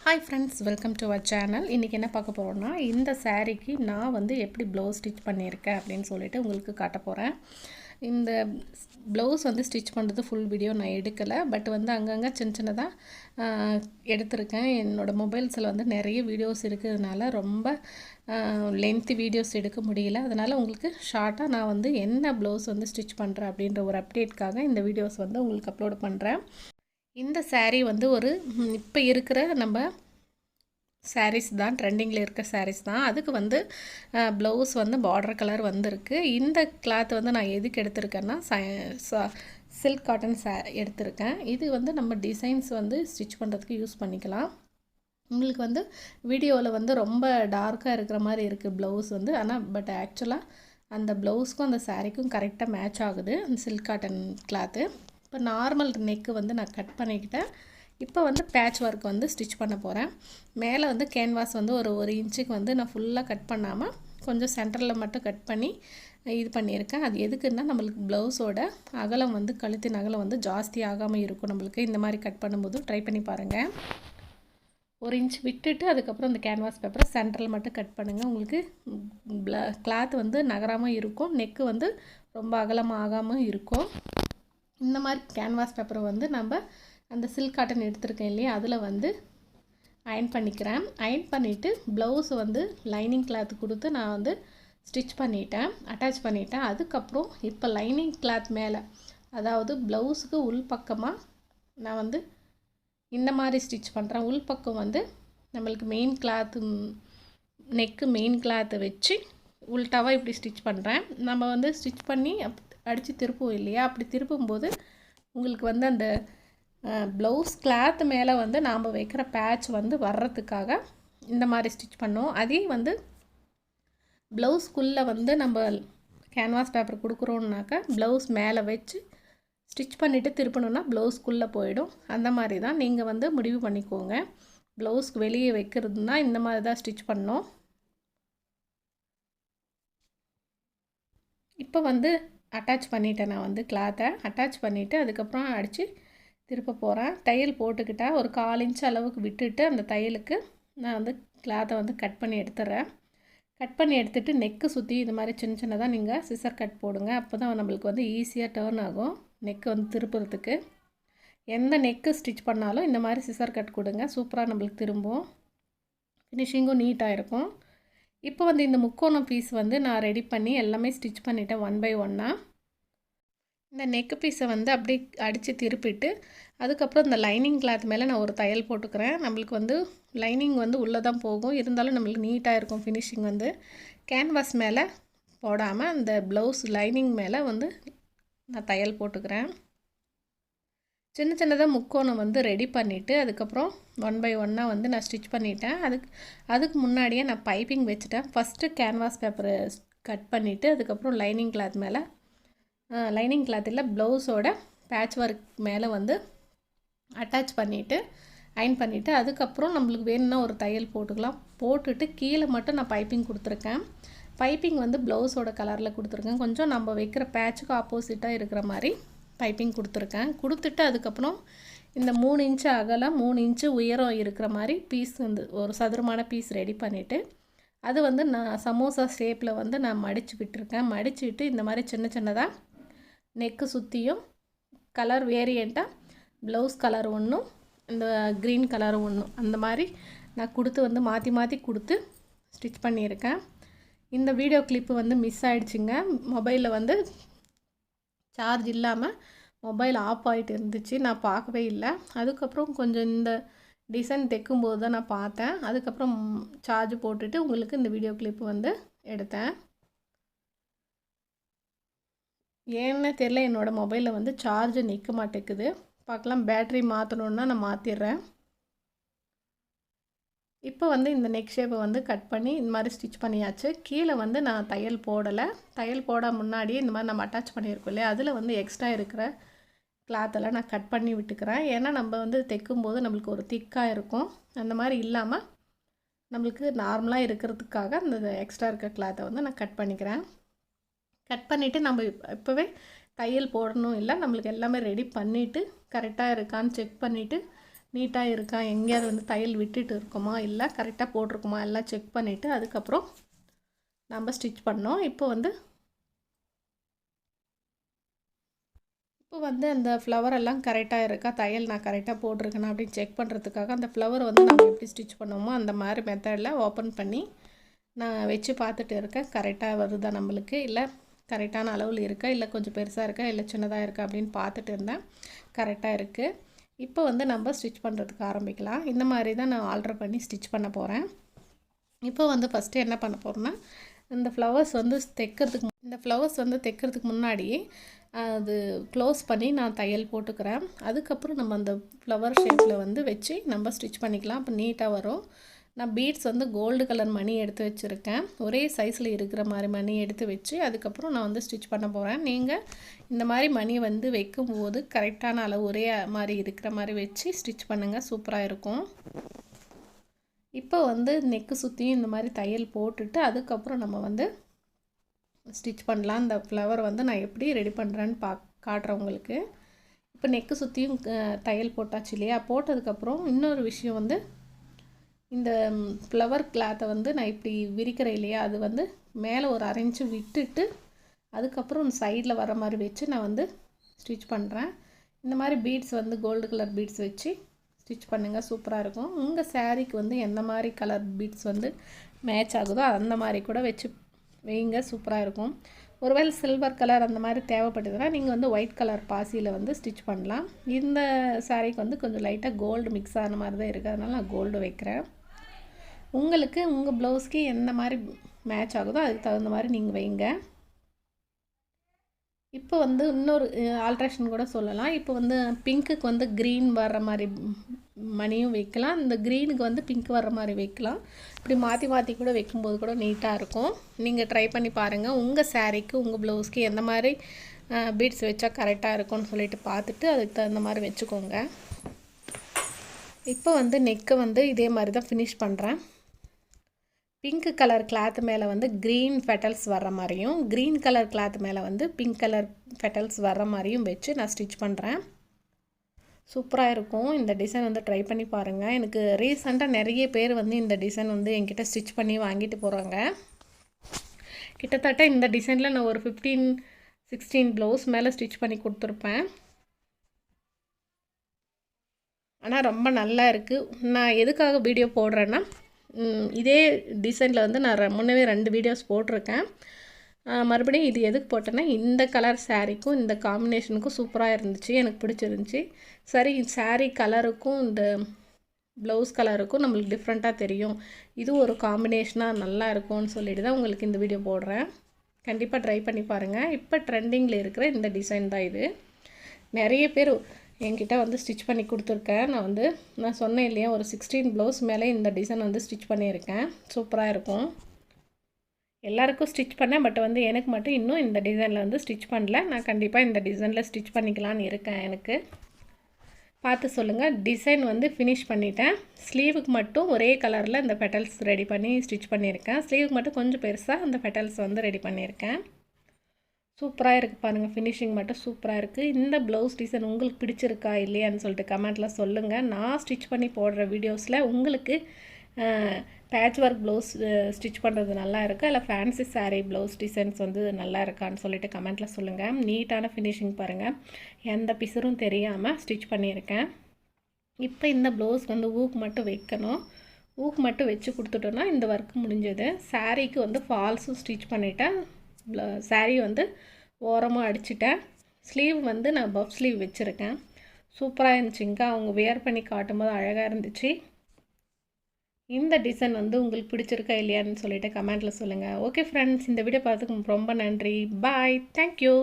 Hi friends, welcome to our channel. இன்றைக்கி என்ன பார்க்க போகிறோன்னா, இந்த சாரீக்கு நான் வந்து எப்படி ப்ளவுஸ் ஸ்டிச் பண்ணியிருக்கேன் அப்படின்னு சொல்லிட்டு உங்களுக்கு காட்ட போகிறேன். இந்த ப்ளவுஸ் வந்து ஸ்டிச் பண்ணுறது ஃபுல் வீடியோ நான் எடுக்கலை, பட் வந்து அங்கங்கே சின்ன சின்னதாக எடுத்திருக்கேன். என்னோடய மொபைல்ஸில் வந்து நிறைய வீடியோஸ் இருக்கிறதுனால ரொம்ப லென்த்தி வீடியோஸ் எடுக்க முடியல. அதனால் உங்களுக்கு ஷார்ட்டாக நான் வந்து என்ன ப்ளவுஸ் வந்து ஸ்டிச் பண்ணுறேன் அப்படின்ற ஒரு அப்டேட்காக இந்த வீடியோஸ் வந்து உங்களுக்கு அப்லோட் பண்ணுறேன். இந்த சாரீ வந்து ஒரு இப்போ இருக்கிற நம்ம சாரீஸ் தான், ட்ரெண்டிங்கில் இருக்க சாரீஸ் தான். அதுக்கு வந்து ப்ளவுஸ் வந்து பார்டர் கலர் வந்திருக்கு. இந்த கிளாத் வந்து நான் எதுக்கு எடுத்திருக்கேன்னா சில்க் காட்டன் எடுத்திருக்கேன். இது வந்து நம்ம டிசைன்ஸ் வந்து ஸ்டிச் பண்ணுறதுக்கு யூஸ் பண்ணிக்கலாம். உங்களுக்கு வந்து வீடியோவில் வந்து ரொம்ப டார்க்காக இருக்கிற மாதிரி இருக்குது ப்ளவுஸ் வந்து, ஆனால் பட் ஆக்சுவலாக அந்த ப்ளவுஸ்க்கும் அந்த சாரீக்கும் கரெக்டாக மேட்ச் ஆகுது அந்த சில்க் காட்டன் கிளாத்து. இப்போ நார்மல் நெக்கு வந்து நான் கட் பண்ணிக்கிட்டேன். இப்போ வந்து பேட்ச் ஒர்க் வந்து ஸ்டிச் பண்ண போகிறேன். மேலே வந்து கேன்வாஸ் வந்து ஒரு இன்ச்சுக்கு வந்து நான் ஃபுல்லாக கட் பண்ணாமல் கொஞ்சம் சென்டரில் மட்டும் கட் பண்ணி இது பண்ணியிருக்கேன். அது எதுக்குன்னா நம்மளுக்கு ப்ளவுஸோட அகலம் வந்து கழுத்தின் அகலம் வந்து ஜாஸ்தி ஆகாமல் இருக்கும். நம்மளுக்கு இந்த மாதிரி கட் பண்ணும்போது ட்ரை பண்ணி பாருங்கள். 1 இன்ச் விட்டுட்டு அதுக்கப்புறம் இந்த கேன்வாஸ் பேப்பரை சென்டரில் மட்டும் கட் பண்ணுங்கள். உங்களுக்கு கிளாத் வந்து நகராமல் இருக்கும், நெக்கு வந்து ரொம்ப அகலமாக ஆகாமல் இருக்கும். இந்த மாதிரி கேன்வாஸ் பேப்பரை வந்து நம்ம அந்த சில்க் காட்டன் எடுத்துருக்கேன் இல்லையா, அதில் வந்து அயன் பண்ணிக்கிறேன். அயன் பண்ணிவிட்டு ப்ளவுஸ் வந்து லைனிங் கிளாத் கொடுத்து நான் வந்து ஸ்டிச் பண்ணிட்டேன், அட்டாச் பண்ணிட்டேன். அதுக்கப்புறம் இப்போ லைனிங் கிளாத் மேலே, அதாவது ப்ளவுஸுக்கு உள் பக்கமாக நான் வந்து இந்த மாதிரி ஸ்டிச் பண்ணுறேன். உள் பக்கம் வந்து நம்மளுக்கு மெயின் கிளாத்து நெக்கு மெயின் கிளாத்தை வச்சு உள்டாவாக இப்படி ஸ்டிச் பண்ணுறேன். நம்ம வந்து ஸ்டிச் பண்ணி அடித்து திருப்புவோம் இல்லையா, அப்படி திருப்பும்போது உங்களுக்கு வந்து அந்த ப்ளவுஸ் கிளாத் மேலே வந்து நாம் வைக்கிற பேட்ச் வந்து வர்றதுக்காக இந்த மாதிரி ஸ்டிச் பண்ணோம். அதே வந்து ப்ளவுஸ்குள்ளே வந்து நம்ம கேன்வாஸ் பேப்பர் கொடுக்குறோன்னாக்கா ப்ளவுஸ் மேலே வச்சு ஸ்டிச் பண்ணிவிட்டு திருப்பணுன்னா ப்ளவுஸ்குள்ளே போயிடும். அந்த மாதிரி தான் நீங்கள் வந்து முடிவு பண்ணிக்கோங்க. ப்ளவுஸ்க்கு வெளியே வைக்கிறதுனா இந்த மாதிரி தான் ஸ்டிச் பண்ணோம். இப்போ வந்து அட்டாச் பண்ணிவிட்டேன். நான் வந்து கிளாத்தை அட்டாச் பண்ணிவிட்டு அதுக்கப்புறம் அடித்து திருப்ப போகிறேன். தையல் போட்டுக்கிட்டால் ஒரு 1/4 இன்ச் அளவுக்கு விட்டுட்டு அந்த தையலுக்கு நான் வந்து கிளாத்தை வந்து கட் பண்ணி எடுத்துடுறேன். கட் பண்ணி எடுத்துகிட்டு நெக்கு சுற்றி இது மாதிரி சின்ன சின்னதாக நீங்கள் சிசர் கட் போடுங்க. அப்போ தான் நம்மளுக்கு வந்து ஈஸியாக டேர்ன் ஆகும் நெக்கு வந்து திருப்புறதுக்கு. எந்த நெக்கு ஸ்டிச் பண்ணாலும் இந்த மாதிரி சிசர் கட் கொடுங்க, சூப்பராக நம்மளுக்கு திரும்பும், ஃபினிஷிங்கும் நீட்டாக இருக்கும். இப்போ வந்து இந்த முக்கோணம் பீஸ் வந்து நான் ரெடி பண்ணி எல்லாமே ஸ்டிச் பண்ணிட்டேன் 1 பை 1. இந்த நெக்கு பீஸை வந்து அப்படியே அடித்து திருப்பிட்டு அதுக்கப்புறம் இந்த லைனிங் கிளாத் மேலே நான் ஒரு தையல் போட்டுக்கிறேன். நம்மளுக்கு வந்து லைனிங் வந்து உள்ளே தான் போகும், இருந்தாலும் நம்மளுக்கு நீட்டாக இருக்கும் ஃபினிஷிங். வந்து கேன்வாஸ் மேலே போடாமல் அந்த ப்ளவுஸ் லைனிங் மேலே வந்து நான் தையல் போட்டுக்கிறேன். சின்ன சின்னதாக முக்கோணம் வந்து ரெடி பண்ணிவிட்டு அதுக்கப்புறம் 1 பை 1 வந்து நான் ஸ்டிச் பண்ணிட்டேன். அதுக்கு முன்னாடியே நான் பைப்பிங் வச்சுட்டேன். ஃபஸ்ட்டு கேன்வாஸ் பேப்பரை கட் பண்ணிவிட்டு அதுக்கப்புறம் லைனிங் கிளாத் மேலே, லைனிங் கிளாத் இல்லை ப்ளவுஸோட பேட்ச் ஒர்க் மேலே வந்து அட்டாச் பண்ணிவிட்டு அயன் பண்ணிவிட்டு அதுக்கப்புறம் நம்மளுக்கு வேணும்னா ஒரு தையல் போட்டுக்கலாம். போட்டுட்டு கீழே மட்டும் நான் பைப்பிங் கொடுத்துருக்கேன். பைப்பிங் வந்து ப்ளவுஸோட கலரில் கொடுத்துருக்கேன். கொஞ்சம் நம்ம வைக்கிற பேட்சுக்கு ஆப்போசிட்டாக இருக்கிற மாதிரி பைப்பிங் கொடுத்துருக்கேன். கொடுத்துட்டு அதுக்கப்புறம் இந்த 3 இன்ச்சு அகலம் 3 இன்ச்சு உயரம் இருக்கிற மாதிரி பீஸ் வந்து ஒரு சதுரமான பீஸ் ரெடி பண்ணிவிட்டு அது வந்து நான் சமோசா ஷேப்பில் வந்து நான் மடித்து விட்டுருக்கேன். மடிச்சுட்டு இந்த மாதிரி சின்ன சின்னதாக நெக்கு சுற்றியும் கலர் வேரியண்ட்டாக ப்ளவுஸ் கலர் ஒன்றும் இந்த க்ரீன் கலர் ஒன்றும் அந்த மாதிரி நான் கொடுத்து வந்து மாற்றி மாற்றி கொடுத்து ஸ்டிச் பண்ணியிருக்கேன். இந்த வீடியோ கிளிப்பு வந்து மிஸ் ஆகிடுச்சிங்க. மொபைலில் வந்து சார்ஜ் இல்லாமல் மொபைல் ஆஃப் ஆகிட்டு இருந்துச்சு, நான் பார்க்கவே இல்லை. அதுக்கப்புறம் கொஞ்சம் இந்த டிசைன் தைக்கும்போது தான் நான் பார்த்தேன். அதுக்கப்புறம் சார்ஜ் போட்டுட்டு உங்களுக்கு இந்த வீடியோ கிளிப்பு வந்து எடுத்தேன். ஏன்னு தெரியல, என்னோடய மொபைலில் வந்து சார்ஜ் நிற்க மாட்டேங்குது. பார்க்கலாம், பேட்ரி மாற்றணுன்னா நான் மாற்றிடுறேன். இப்போ வந்து இந்த நெக் ஷேப்பை வந்து கட் பண்ணி இந்த மாதிரி ஸ்டிச் பண்ணியாச்சு. கீழே வந்து நான் தையல் போடலை. தையல் போட முன்னாடியே இந்த மாதிரி நம்ம அட்டாச் பண்ணியிருக்கோம் இல்லையா, அதில் வந்து எக்ஸ்ட்ரா இருக்கிற கிளாத்தெல்லாம் நான் கட் பண்ணி விட்டுக்கிறேன். ஏன்னா நம்ம வந்து தைக்கும்போது நம்மளுக்கு ஒரு திக்காக இருக்கும். அந்த மாதிரி இல்லாமல் நம்மளுக்கு நார்மலாக இருக்கிறதுக்காக அந்த எக்ஸ்ட்ரா இருக்க கிளாத்தை வந்து நான் கட் பண்ணிக்கிறேன். கட் பண்ணிவிட்டு நம்ம இப்போவே தையல் போடணும் இல்லை, நம்மளுக்கு எல்லாமே ரெடி பண்ணிவிட்டு கரெக்டாக இருக்கான்னு செக் பண்ணிவிட்டு நீட்டாக இருக்கா, எங்கேயாவது வந்து தையல் விட்டுட்டு இருக்குமா இல்லை கரெக்டாக போட்டிருக்குமா எல்லாம் செக் பண்ணிவிட்டு அதுக்கப்புறம் நம்ம ஸ்டிச் பண்ணோம். இப்போ வந்து அந்த ஃப்ளவர் எல்லாம் கரெக்டாக இருக்கா, தையல் நான் கரெக்டாக போட்டிருக்கேனா அப்படின்னு செக் பண்ணுறதுக்காக அந்த ஃப்ளவர் வந்து நம்ம எப்படி ஸ்டிச் பண்ணுவோமோ அந்த மாதிரி மெத்தடில் ஓப்பன் பண்ணி நான் வச்சு பார்த்துட்டு இருக்கேன். கரெக்டாக வருதா நம்மளுக்கு, இல்லை கரெக்டான அளவில் இருக்கா, இல்லை கொஞ்சம் பெருசாக இருக்கா, இல்லை சின்னதாக இருக்கா அப்படின்னு பார்த்துட்டு இருந்தேன். கரெக்டாக இருக்குது. இப்போ வந்து நம்ம ஸ்டிச் பண்ணுறதுக்கு ஆரம்பிக்கலாம். இந்த மாதிரி தான் நான் ஆல்ட்ரு பண்ணி ஸ்டிச் பண்ண போகிறேன். இப்போ வந்து ஃபஸ்ட்டு என்ன பண்ண போகிறேன்னா, இந்த ஃப்ளவர்ஸ் வந்து தைக்கிறதுக்கு முன்னாடியே அது க்ளோஸ் பண்ணி நான் தையல் போட்டுக்கிறேன். அதுக்கப்புறம் நம்ம அந்த ஃப்ளவர் ஷேப்பில் வந்து வச்சு நம்ம ஸ்டிச் பண்ணிக்கலாம். அப்போ நீட்டாக வரும். நான் பீட்ஸ் வந்து கோல்டு கலர் மணி எடுத்து வச்சுருக்கேன். ஒரே சைஸில் இருக்கிற மாதிரி மணி எடுத்து வச்சு அதுக்கப்புறம் நான் வந்து ஸ்டிச் பண்ண போகிறேன். நீங்கள் இந்த மாதிரி மணி வந்து வைக்கும்போது கரெக்டான அளவு ஒரே மாதிரி இருக்கிற மாதிரி வச்சு ஸ்டிச் பண்ணுங்கள், சூப்பராக இருக்கும். இப்போ வந்து நெக்கு சுற்றியும் இந்த மாதிரி தையல் போட்டுட்டு அதுக்கப்புறம் நம்ம வந்து ஸ்டிச் பண்ணலாம். இந்த ஃப்ளவர் வந்து நான் எப்படி ரெடி பண்ணுறேன்னு காட்டுறேன் உங்களுக்கு. இப்போ நெக்கு சுற்றியும் தையல் போட்டாச்சு இல்லையா, போட்டதுக்கப்புறம் இன்னொரு விஷயம் வந்து இந்த ஃப்ளவர் கிளாத்தை வந்து நான் இப்படி விரிக்கிறேன் இல்லையா, அது வந்து மேலே ஒரு 1/2 இன்ச்சு விட்டுட்டு அதுக்கப்புறம் சைடில் வர மாதிரி வச்சு நான் வந்து ஸ்டிச் பண்ணுறேன். இந்த மாதிரி பீட்ஸ் வந்து கோல்டு கலர் பீட்ஸ் வச்சு ஸ்டிச் பண்ணுங்கள், சூப்பராக இருக்கும். உங்கள் சாரீக்கு வந்து எந்த மாதிரி கலர் பீட்ஸ் வந்து மேட்ச் ஆகுதோ அந்த மாதிரி கூட வச்சு வைங்க, சூப்பராக இருக்கும். ஒருவேளை சில்வர் கலர் அந்த மாதிரி தேவைப்பட்டதுன்னா நீங்கள் வந்து ஒயிட் கலர் பாசியில் வந்து ஸ்டிச் பண்ணலாம். இந்த சாரீக்கு வந்து கொஞ்சம் லைட்டாக கோல்டு மிக்ஸ் ஆன மாதிரி தான் இருக்குது, அதனால் நான் கோல்டு வைக்கிறேன். உங்களுக்கு உங்கள் ப்ளவுஸ்க்கு எந்த மாதிரி மேட்ச் ஆகுதோ அதுக்கு தகுந்த மாதிரி நீங்கள் வைங்க. இப்போ வந்து இன்னொரு ஆல்ட்ரேஷன் கூட சொல்லலாம். இப்போ வந்து பிங்க்குக்கு வந்து க்ரீன் வர்ற மாதிரி மணியும் வைக்கலாம், இந்த க்ரீனுக்கு வந்து பிங்க் வர்ற மாதிரி வைக்கலாம். இப்படி மாற்றி மாற்றி கூட வைக்கும்போது கூட நீட்டாக இருக்கும். நீங்கள் ட்ரை பண்ணி பாருங்கள். உங்கள் சாரீக்கு உங்கள் ப்ளவுஸ்க்கு எந்த மாதிரி பீட்ஸ் வச்சா கரெக்டாக இருக்கும்னு சொல்லிட்டு பார்த்துட்டு அதுக்கு தகுந்த மாதிரி வச்சுக்கோங்க. இப்போ வந்து நெக்கை வந்து இதே மாதிரி தான் ஃபினிஷ் பண்ணுறேன். பிங்க் கலர் கிளாத் மேலே வந்து க்ரீன் பெட்டல்ஸ் வர்ற மாதிரியும் க்ரீன் கலர் கிளாத் மேலே வந்து பிங்க் கலர் பெட்டல்ஸ் வர்ற மாதிரியும் வச்சு நான் ஸ்டிச் பண்ணுறேன். சூப்பராக இருக்கும். இந்த டிசைன் வந்து ட்ரை பண்ணி பாருங்கள். எனக்கு ரீசெண்டாக நிறைய பேர் வந்து இந்த டிசைன் வந்து என்கிட்ட ஸ்டிச் பண்ணி வாங்கிட்டு போகிறாங்க. கிட்டத்தட்ட இந்த டிசைனில் நான் ஒரு 15-16 ப்ளவுஸ் மேலே ஸ்டிச் பண்ணி கொடுத்துருப்பேன். ஆனால் ரொம்ப நல்லா இருக்குது. நான் எதுக்காக வீடியோ போடுறேன்னா, இதே டிசைனில் வந்து நான் முன்னவே 2 வீடியோஸ் போட்டிருக்கேன். மறுபடியும் இது எதுக்கு போட்டேன்னா, இந்த கலர் சாரீக்கும் இந்த காம்பினேஷனுக்கும் சூப்பராக இருந்துச்சு, எனக்கு பிடிச்சிருந்துச்சி. சரி, சாரீ கலருக்கும் இந்த ப்ளவுஸ் கலருக்கும் நம்மளுக்கு டிஃப்ரெண்ட்டாக தெரியும், இது ஒரு காம்பினேஷனாக நல்லா இருக்கும்னு சொல்லிட்டு தான் உங்களுக்கு இந்த வீடியோ போடுறேன். கண்டிப்பாக ட்ரை பண்ணி பாருங்கள். இப்போ ட்ரெண்டிங்கில் இருக்கிற இந்த டிசைன் தான் இது. நிறைய பேர் என்கிட்ட வந்து ஸ்டிச் பண்ணி கொடுத்துருக்கேன். நான் சொன்னேன் இல்லையா, ஒரு 16 ப்ளவுஸ் மேலே இந்த டிசைன் வந்து ஸ்டிச் பண்ணியிருக்கேன். சூப்பராக இருக்கும். எல்லாருக்கும் ஸ்டிச் பண்ணேன், பட் வந்து எனக்கு மட்டும் இன்னும் இந்த டிசைனில் வந்து ஸ்டிச் பண்ணல. நான் கண்டிப்பாக இந்த டிசைனில் ஸ்டிச் பண்ணிக்கலான்னு இருக்கேன். எனக்கு பார்த்து சொல்லுங்கள். டிசைன் வந்து ஃபினிஷ் பண்ணிட்டேன். ஸ்லீவுக்கு மட்டும் ஒரே கலரில் இந்த பெட்டல்ஸ் ரெடி பண்ணி ஸ்டிச் பண்ணியிருக்கேன். ஸ்லீவுக்கு மட்டும் கொஞ்சம் பெருசாக அந்த பெட்டல்ஸ் வந்து ரெடி பண்ணியிருக்கேன். சூப்பராக இருக்குது பாருங்கள். ஃபினிஷிங் மட்டும் சூப்பராக இருக்குது. இந்த ப்ளவுஸ் டிசைன் உங்களுக்கு பிடிச்சிருக்கா இல்லையான்னு சொல்லிட்டு கமெண்ட்டில் சொல்லுங்கள். நான் ஸ்டிச் பண்ணி போடுற வீடியோஸில் உங்களுக்கு பேட்ச் ஒர்க் ப்ளவுஸ் ஸ்டிச் பண்ணுறது நல்லா இருக்கா, இல்லை ஃபேன்சி சாரீ ப்ளவுஸ் டிசைன்ஸ் வந்து நல்லா இருக்கான்னு சொல்லிட்டு கமெண்ட்டில் சொல்லுங்கள். நீட்டான ஃபினிஷிங் பாருங்கள், எந்த பிசரும் தெரியாமல் ஸ்டிச் பண்ணியிருக்கேன். இப்போ இந்த ப்ளவுஸ் வந்து ஊக்கு மட்டும் வைக்கணும். ஊக்கு மட்டும் வச்சு கொடுத்துட்டோன்னா இந்த ஒர்க் முடிஞ்சது. சாரீக்கு வந்து ஃபால்ஸும் ஸ்டிச் பண்ணிவிட்டேன். சாரீ வந்து ஓரமாக அடிச்சிட்டேன். ஸ்லீவ் வந்து நான் பஃப் ஸ்லீவ் வச்சுருக்கேன். சூப்பராக இருந்துச்சுங்க. அவங்க வேர் பண்ணி காட்டும்போது அழகாக இருந்துச்சு. இந்த டிசைன் வந்து உங்களுக்கு பிடிச்சிருக்கா இல்லையான்னு சொல்லிட்டு கமெண்ட்டில் சொல்லுங்கள். ஓகே ஃப்ரெண்ட்ஸ், இந்த வீடியோ பார்த்துக்கு ரொம்ப நன்றி. பாய், தேங்க்யூ.